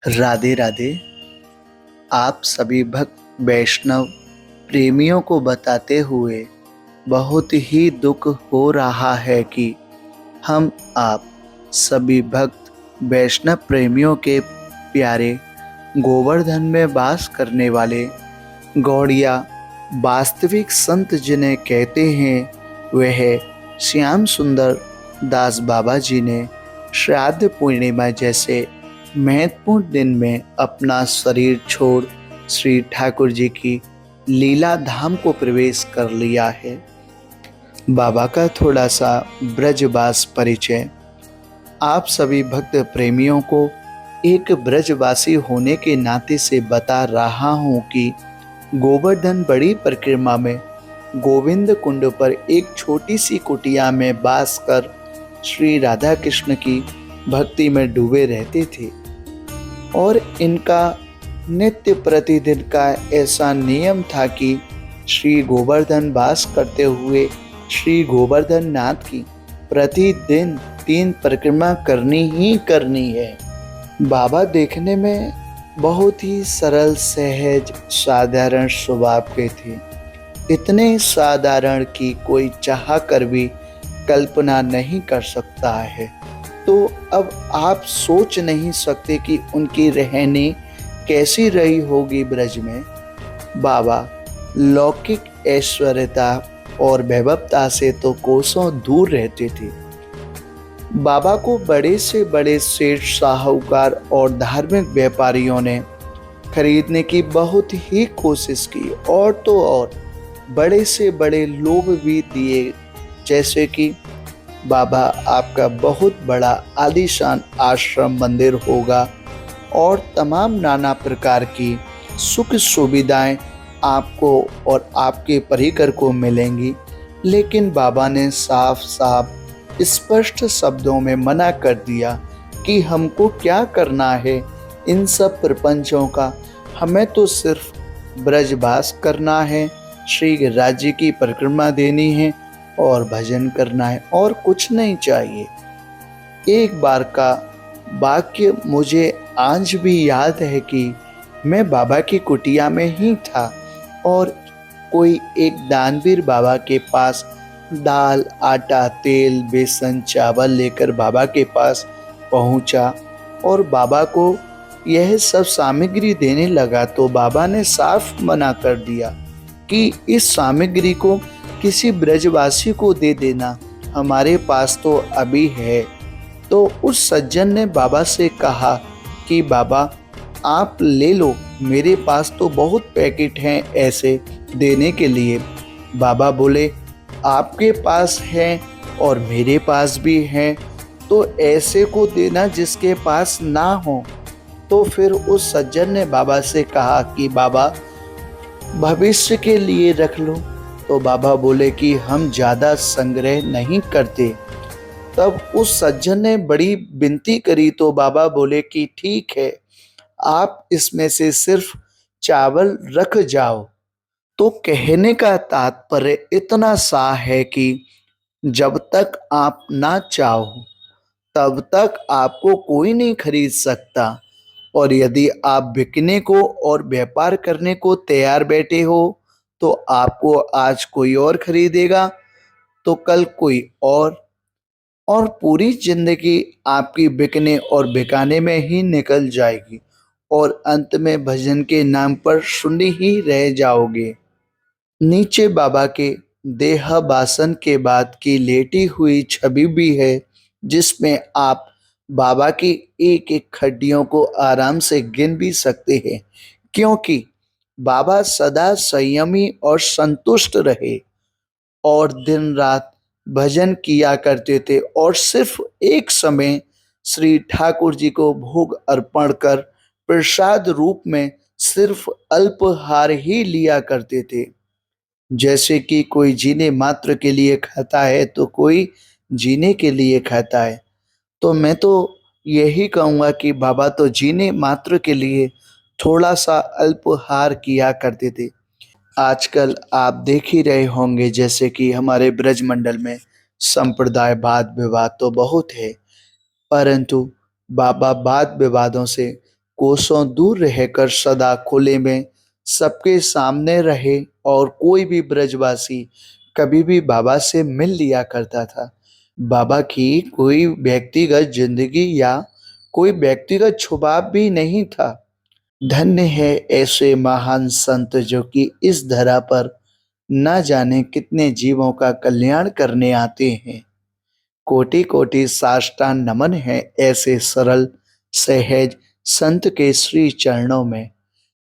राधे राधे। आप सभी भक्त वैष्णव प्रेमियों को बताते हुए बहुत ही दुख हो रहा है कि हम आप सभी भक्त वैष्णव प्रेमियों के प्यारे गोवर्धन में वास करने वाले गौड़िया वास्तविक संत जिन्हें कहते हैं वह श्याम सुंदर दास बाबा जी ने श्राद्ध पूर्णिमा जैसे महत्वपूर्ण दिन में अपना शरीर छोड़ श्री ठाकुर जी की लीला धाम को प्रवेश कर लिया है। बाबा का थोड़ा सा ब्रजवास परिचय। आप सभी भक्त प्रेमियों को एक ब्रजवासी होने के नाते से बता रहा हूँ कि गोवर्धन बड़ी परिक्रमा में गोविंद कुंड पर एक छोटी सी कुटिया में वास कर श्री राधा कृष्ण की भक्ति में डूबे रहते थे और इनका नित्य प्रतिदिन का ऐसा नियम था कि श्री गोवर्धन वास करते हुए श्री गोवर्धन नाथ की प्रतिदिन 3 परिक्रमा करनी ही करनी है। बाबा देखने में बहुत ही सरल सहज साधारण स्वभाव के थे, इतने साधारण कि कोई चाह कर भी कल्पना नहीं कर सकता है। तो अब आप सोच नहीं सकते कि उनकी रहनी कैसी रही होगी ब्रज में। बाबा लौकिक ऐश्वर्यता और वैभवता से तो कोसों दूर रहते थे। बाबा को बड़े से बड़े सेठ साहूकार और धार्मिक व्यापारियों ने खरीदने की बहुत ही कोशिश की और तो और बड़े से बड़े लोभ भी दिए, जैसे कि बाबा आपका बहुत बड़ा आलीशान आश्रम मंदिर होगा और तमाम नाना प्रकार की सुख सुविधाएं आपको और आपके परिकर को मिलेंगी। लेकिन बाबा ने साफ साफ स्पष्ट शब्दों में मना कर दिया कि हमको क्या करना है इन सब प्रपंचों का, हमें तो सिर्फ ब्रजवास करना है, श्री राज्य की परिक्रमा देनी है और भजन करना है और कुछ नहीं चाहिए। एक बार का वाक्य मुझे आज भी याद है कि मैं बाबा की कुटिया में ही था और कोई एक दानवीर बाबा के पास दाल आटा तेल बेसन चावल लेकर बाबा के पास पहुंचा और बाबा को यह सब सामग्री देने लगा तो बाबा ने साफ मना कर दिया कि इस सामग्री को किसी ब्रजवासी को दे देना, हमारे पास तो अभी है। तो उस सज्जन ने बाबा से कहा कि बाबा आप ले लो, मेरे पास तो बहुत पैकेट हैं ऐसे देने के लिए। बाबा बोले आपके पास है और मेरे पास भी है, तो ऐसे को देना जिसके पास ना हो। तो फिर उस सज्जन ने बाबा से कहा कि बाबा भविष्य के लिए रख लो। तो बाबा बोले कि हम ज़्यादा संग्रह नहीं करते। तब उस सज्जन ने बड़ी विनती करी तो बाबा बोले कि ठीक है, आप इसमें से सिर्फ चावल रख जाओ। तो कहने का तात्पर्य इतना सा है कि जब तक आप ना चाहो तब तक आपको कोई नहीं खरीद सकता, और यदि आप बिकने को और व्यापार करने को तैयार बैठे हो तो आपको आज कोई और खरीदेगा तो कल कोई और पूरी जिंदगी आपकी बिकने और बिकाने में ही निकल जाएगी और अंत में भजन के नाम पर शून्य ही रह जाओगे। नीचे बाबा के देहावसान के बाद की लेटी हुई छवि भी है, जिसमें आप बाबा की एक एक हड्डियों को आराम से गिन भी सकते हैं, क्योंकि बाबा सदा संयमी और संतुष्ट रहे और दिन रात भजन किया करते थे और सिर्फ एक समय श्री ठाकुर जी को भोग अर्पण कर प्रसाद रूप में सिर्फ अल्पहार ही लिया करते थे। जैसे कि कोई जीने मात्र के लिए खाता है तो कोई जीने के लिए खाता है, तो मैं तो यही कहूँगा कि बाबा तो जीने मात्र के लिए थोड़ा सा अल्पहार किया करते थे। आजकल आप देख ही रहे होंगे जैसे कि हमारे ब्रज मंडल में संप्रदाय वाद विवाद तो बहुत है, परंतु बाबा वाद विवादों से कोसों दूर रहकर सदा खुले में सबके सामने रहे और कोई भी ब्रजवासी कभी भी बाबा से मिल लिया करता था। बाबा की कोई व्यक्तिगत जिंदगी या कोई व्यक्तिगत छुपाव भी नहीं था। धन्य है ऐसे महान संत जो कि इस धरा पर न जाने कितने जीवों का कल्याण करने आते हैं। कोटि कोटि साष्टांग नमन है ऐसे सरल सहज संत के श्री चरणों में।